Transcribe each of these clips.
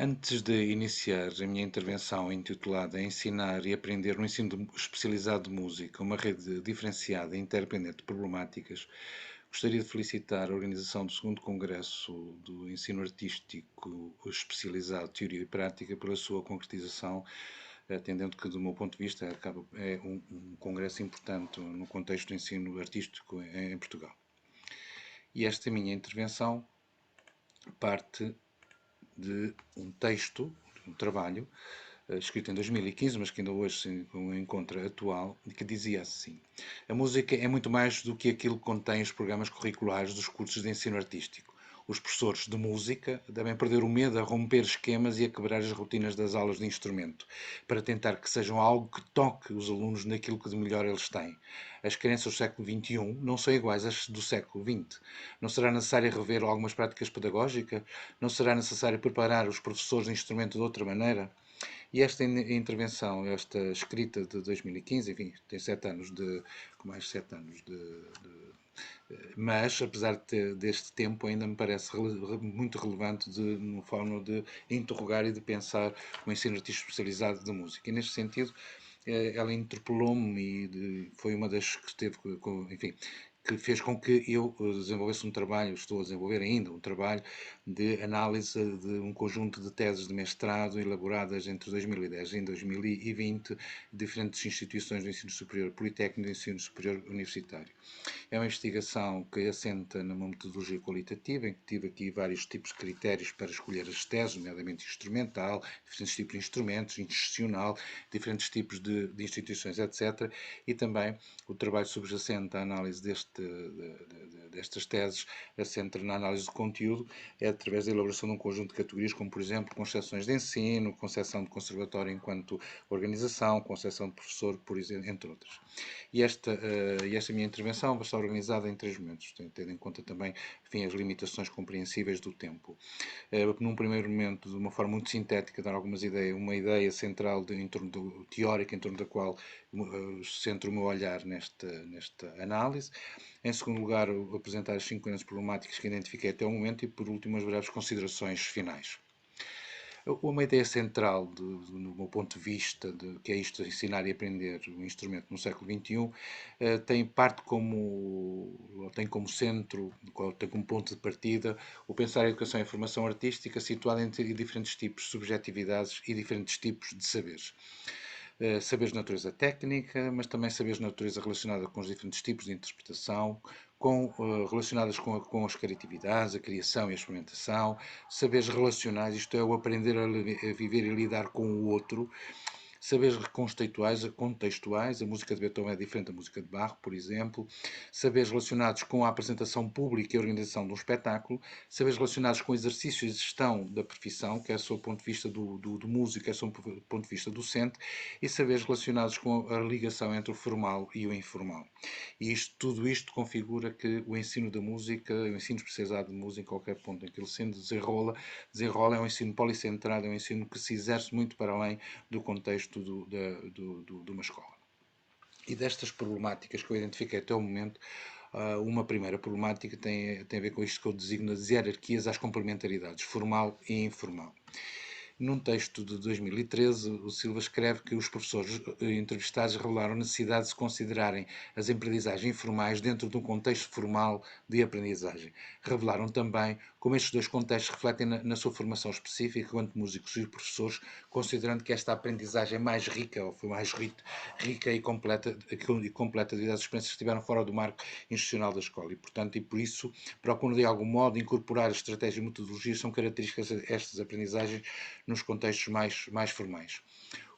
Antes de iniciar a minha intervenção intitulada Ensinar e Aprender no Ensino Especializado de Música, uma rede diferenciada e interdependente de problemáticas, gostaria de felicitar a organização do segundo Congresso do Ensino Artístico Especializado, Teoria e Prática pela sua concretização, atendendo que, do meu ponto de vista, é um congresso importante no contexto do ensino artístico em Portugal. E esta minha intervenção parte de um texto, um trabalho, escrito em 2015, mas que ainda hoje se encontra atual, que dizia assim: a música é muito mais do que aquilo que contém os programas curriculares dos cursos de ensino artístico. Os professores de música devem perder o medo a romper esquemas e a quebrar as rotinas das aulas de instrumento, para tentar que sejam algo que toque os alunos naquilo que de melhor eles têm. As crianças do século XXI não são iguais às do século XX. Não será necessário rever algumas práticas pedagógicas? Não será necessário preparar os professores de instrumento de outra maneira? E esta intervenção, esta escrita de 2015, enfim, tem 7 anos com mais 7 anos mas, apesar deste tempo, ainda me parece muito relevante uma forma de interrogar e de pensar o ensino artístico especializado de música. E, neste sentido, ela interpelou-me e foi uma das que esteve, enfim, que fez com que eu desenvolvesse um trabalho, estou a desenvolver ainda um trabalho de análise de um conjunto de teses de mestrado elaboradas entre 2010 e 2020, diferentes instituições do ensino superior politécnico e do ensino superior universitário. É uma investigação que assenta numa metodologia qualitativa, em que tive aqui vários tipos de critérios para escolher as teses, nomeadamente instrumental, diferentes tipos de instrumentos, institucional, diferentes tipos de instituições, etc. E também o trabalho subjacente à análise destas teses assenta na análise do conteúdo, é através da elaboração de um conjunto de categorias, como, por exemplo, concepções de ensino, concepção de conservatório enquanto organização, concepção de professor, por exemplo, entre outras. E esta minha intervenção vai estar organizada em 3 momentos, tendo em conta também, enfim, as limitações compreensíveis do tempo. Num primeiro momento, de uma forma muito sintética, dar algumas ideias, uma ideia central teórica em torno da qual centro o meu olhar nesta análise. Em segundo lugar, apresentar as 5 grandes problemáticas que identifiquei até o momento e, por último, as breves considerações finais. Uma ideia central, no meu ponto de vista, que é isto de ensinar e aprender o instrumento no século XXI, tem como centro, tem como ponto de partida, o pensar a educação e a formação artística situada entre diferentes tipos de subjetividades e diferentes tipos de saberes. Saberes de natureza técnica, mas também saberes de natureza relacionada com os diferentes tipos de interpretação, relacionadas com as criatividades, a criação e a experimentação, saberes relacionais, isto é, o aprender a viver e lidar com o outro, saberes contextuais, a música de Beethoven é diferente da música de Bach, por exemplo, saberes relacionados com a apresentação pública e a organização de um espetáculo, saberes relacionados com o exercício e gestão da profissão, quer sob o ponto de vista do músico, quer sob o ponto de vista docente, e saberes relacionados com a ligação entre o formal e o informal. E tudo isto configura que o ensino da música, o ensino especializado de música, em qualquer ponto em que ele se desenrola, é um ensino policentrado, é um ensino que se exerce muito para além do contexto de uma escola. E destas problemáticas que eu identifiquei até o momento, uma primeira problemática tem a ver com isto que eu designo as hierarquias às complementaridades, formal e informal. Num texto de 2013, o Silva escreve que os professores entrevistados revelaram a necessidade de se considerarem as aprendizagens informais dentro de um contexto formal de aprendizagem. Revelaram também como estes dois contextos refletem na sua formação específica enquanto músicos e professores, considerando que esta aprendizagem é mais rica, ou foi mais rica e completa devido às experiências que estiveram fora do marco institucional da escola. E, portanto, e por isso, procuram de algum modo incorporar estratégias e metodologias que são características destas aprendizagens nos contextos mais formais.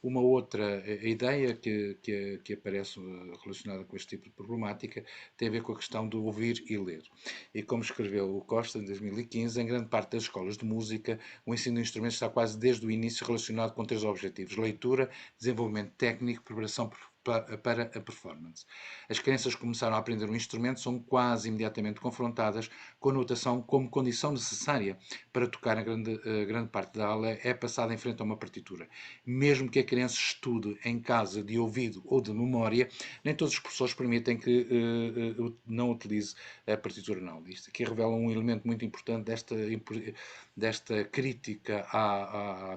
Uma outra ideia que aparece relacionada com este tipo de problemática tem a ver com a questão do ouvir e ler. E como escreveu o Costa em 2015, em grande parte das escolas de música, o ensino de instrumentos está quase desde o início relacionado com 3 objetivos: leitura, desenvolvimento técnico, preparação para a performance. As crianças que começaram a aprender um instrumento são quase imediatamente confrontadas com a notação como condição necessária para tocar a grande parte da aula é passada em frente a uma partitura. Mesmo que a criança estude em casa de ouvido ou de memória, nem todos os professores permitem que não utilize a partitura não. Isto aqui revela um elemento muito importante desta crítica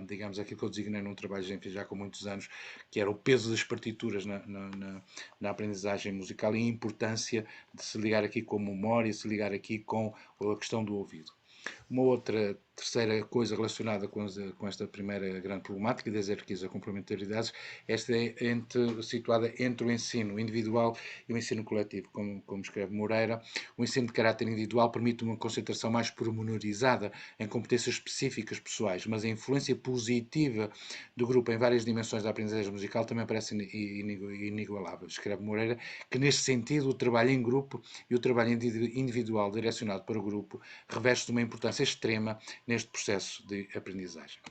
digamos, aquilo que eu designei num trabalho já com muitos anos, que era o peso das partituras na aprendizagem musical e a importância de se ligar aqui com a memória, se ligar aqui com a questão do ouvido. Uma outra terceira coisa relacionada com esta primeira grande problemática das hierarquias e complementaridades, esta é situada entre o ensino individual e o ensino coletivo, como escreve Moreira. O ensino de caráter individual permite uma concentração mais pormenorizada em competências específicas pessoais, mas a influência positiva do grupo em várias dimensões da aprendizagem musical também parece inigualável. Escreve Moreira que, neste sentido, o trabalho em grupo e o trabalho individual direcionado para o grupo reveste uma importância extrema neste processo de aprendizagem.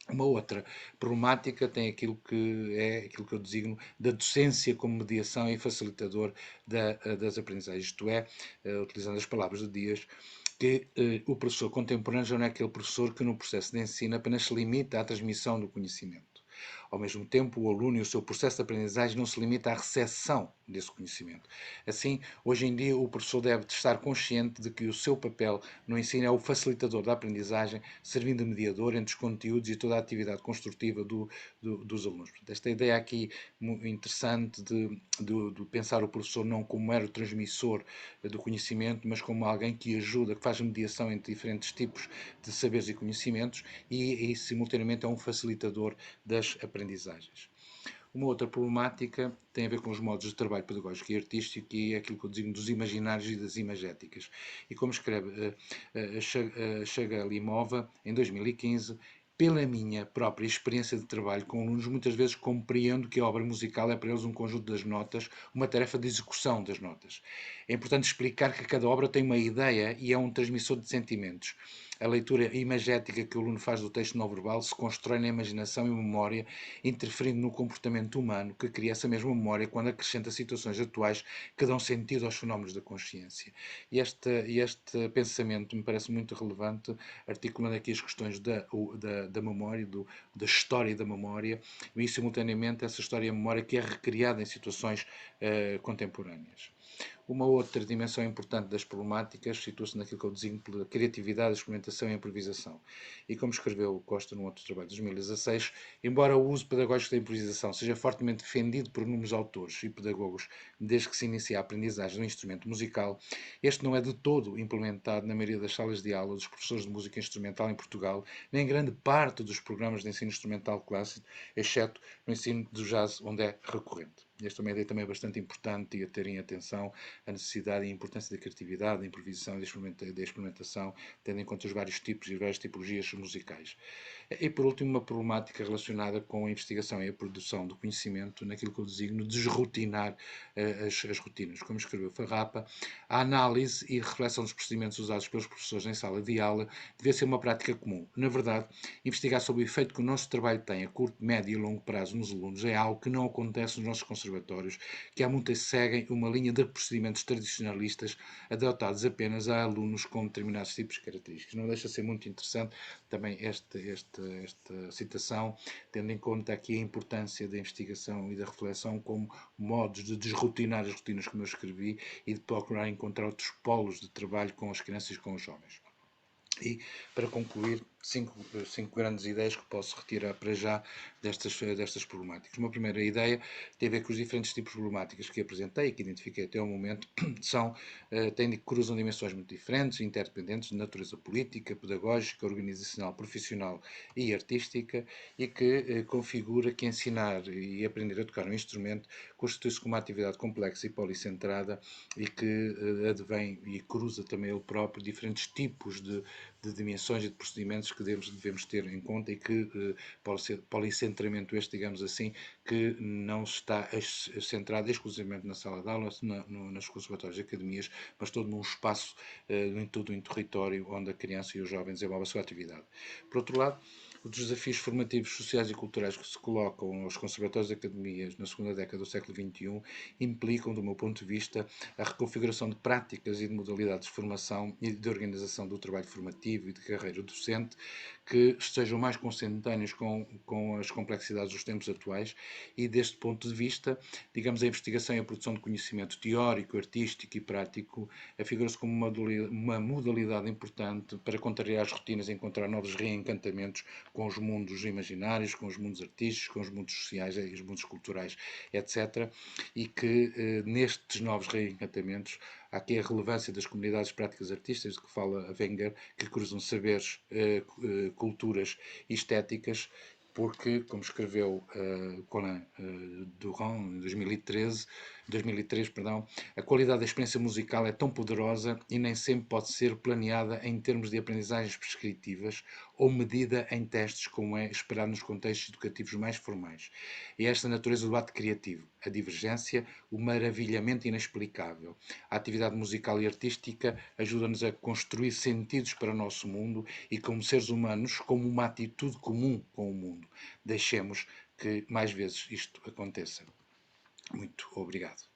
Uma outra problemática tem aquilo que eu designo da docência como mediação e facilitador das aprendizagens, isto é, utilizando as palavras de Dias, que o professor contemporâneo já não é aquele professor que no processo de ensino apenas se limita à transmissão do conhecimento. Ao mesmo tempo, o aluno e o seu processo de aprendizagem não se limita à recepção desse conhecimento. Assim, hoje em dia, o professor deve estar consciente de que o seu papel no ensino é o facilitador da aprendizagem, servindo de mediador entre os conteúdos e toda a atividade construtiva dos alunos. Portanto, esta ideia aqui interessante de pensar o professor não como mero transmissor do conhecimento, mas como alguém que ajuda, que faz mediação entre diferentes tipos de saberes e conhecimentos e simultaneamente é um facilitador das aprendizagens. Uma outra problemática tem a ver com os modos de trabalho pedagógico e artístico e é aquilo que eu digo dos imaginários e das imagéticas. E como escreve Chaga Limova, em 2015, pela minha própria experiência de trabalho com alunos, muitas vezes compreendo que a obra musical é para eles um conjunto das notas, uma tarefa de execução das notas. É importante explicar que cada obra tem uma ideia e é um transmissor de sentimentos. A leitura imagética que o aluno faz do texto não verbal se constrói na imaginação e memória, interferindo no comportamento humano, que cria essa mesma memória quando acrescenta situações atuais que dão sentido aos fenómenos da consciência. E este pensamento me parece muito relevante, articulando aqui as questões da memória, da história da memória, e simultaneamente essa história e a memória que é recriada em situações contemporâneas. Uma outra dimensão importante das problemáticas situa-se naquilo que eu designo pela criatividade, experimentação e improvisação. E como escreveu Costa num outro trabalho de 2016, embora o uso pedagógico da improvisação seja fortemente defendido por inúmeros autores e pedagogos desde que se inicia a aprendizagem do instrumento musical, este não é de todo implementado na maioria das salas de aula dos professores de música instrumental em Portugal, nem em grande parte dos programas de ensino instrumental clássico, exceto no ensino do jazz, onde é recorrente. Esta é uma ideia também bastante importante e a ter em atenção a necessidade e a importância da criatividade, da improvisação e da experimentação, tendo em conta os vários tipos e várias tipologias musicais. E, por último, uma problemática relacionada com a investigação e a produção do conhecimento, naquilo que eu designo desrotinar as rotinas. Como escreveu Farrapa, a análise e reflexão dos procedimentos usados pelos professores em sala de aula devia ser uma prática comum. Na verdade, investigar sobre o efeito que o nosso trabalho tem a curto, médio e longo prazo nos alunos é algo que não acontece nos nossos conservatórios, que há muitas seguem uma linha de procedimentos tradicionalistas adotados apenas a alunos com determinados tipos de características. Não deixa de ser muito interessante também esta citação, tendo em conta aqui a importância da investigação e da reflexão como modos de desrotinar as rotinas, como eu escrevi, e de procurar encontrar outros polos de trabalho com as crianças e com os jovens. E, para concluir, cinco grandes ideias que posso retirar para já destas problemáticas. Uma primeira ideia tem a ver com os diferentes tipos de problemáticas que apresentei e que identifiquei até o momento, cruzam dimensões muito diferentes, interdependentes, de natureza política, pedagógica, organizacional, profissional e artística, e que configura que ensinar e aprender a tocar um instrumento constitui-se como uma atividade complexa e policentrada e que advém e cruza também ele próprio diferentes tipos de dimensões e de procedimentos que devemos ter em conta e que policentramento este, digamos assim, que não está centrado exclusivamente na sala de aula, nas conservatórios e academias, mas todo num espaço, em todo um território onde a criança e os jovens desenvolvem a sua atividade. Por outro lado, os desafios formativos, sociais e culturais que se colocam aos conservatórios e academias na segunda década do século XXI implicam, do meu ponto de vista, a reconfiguração de práticas e de modalidades de formação e de organização do trabalho formativo, formativo e de carreira docente que estejam mais consentâneos com as complexidades dos tempos atuais e, deste ponto de vista, digamos, a investigação e a produção de conhecimento teórico, artístico e prático afigura-se como uma modalidade importante para contrariar as rotinas e encontrar novos reencantamentos com os mundos imaginários, com os mundos artísticos, com os mundos sociais e os mundos culturais, etc. E que nestes novos reencantamentos há aqui a relevância das comunidades práticas artísticas, de que fala a Wenger, que cruzam saberes, culturas e estéticas, porque, como escreveu Colin Durand em 2003, perdão, a qualidade da experiência musical é tão poderosa e nem sempre pode ser planeada em termos de aprendizagens prescritivas ou medida em testes, como é esperado nos contextos educativos mais formais. E esta natureza do ato criativo, a divergência, o maravilhamento inexplicável. A atividade musical e artística ajuda-nos a construir sentidos para o nosso mundo e, como seres humanos, como uma atitude comum com o mundo. Deixemos que mais vezes isto aconteça. Muito obrigado.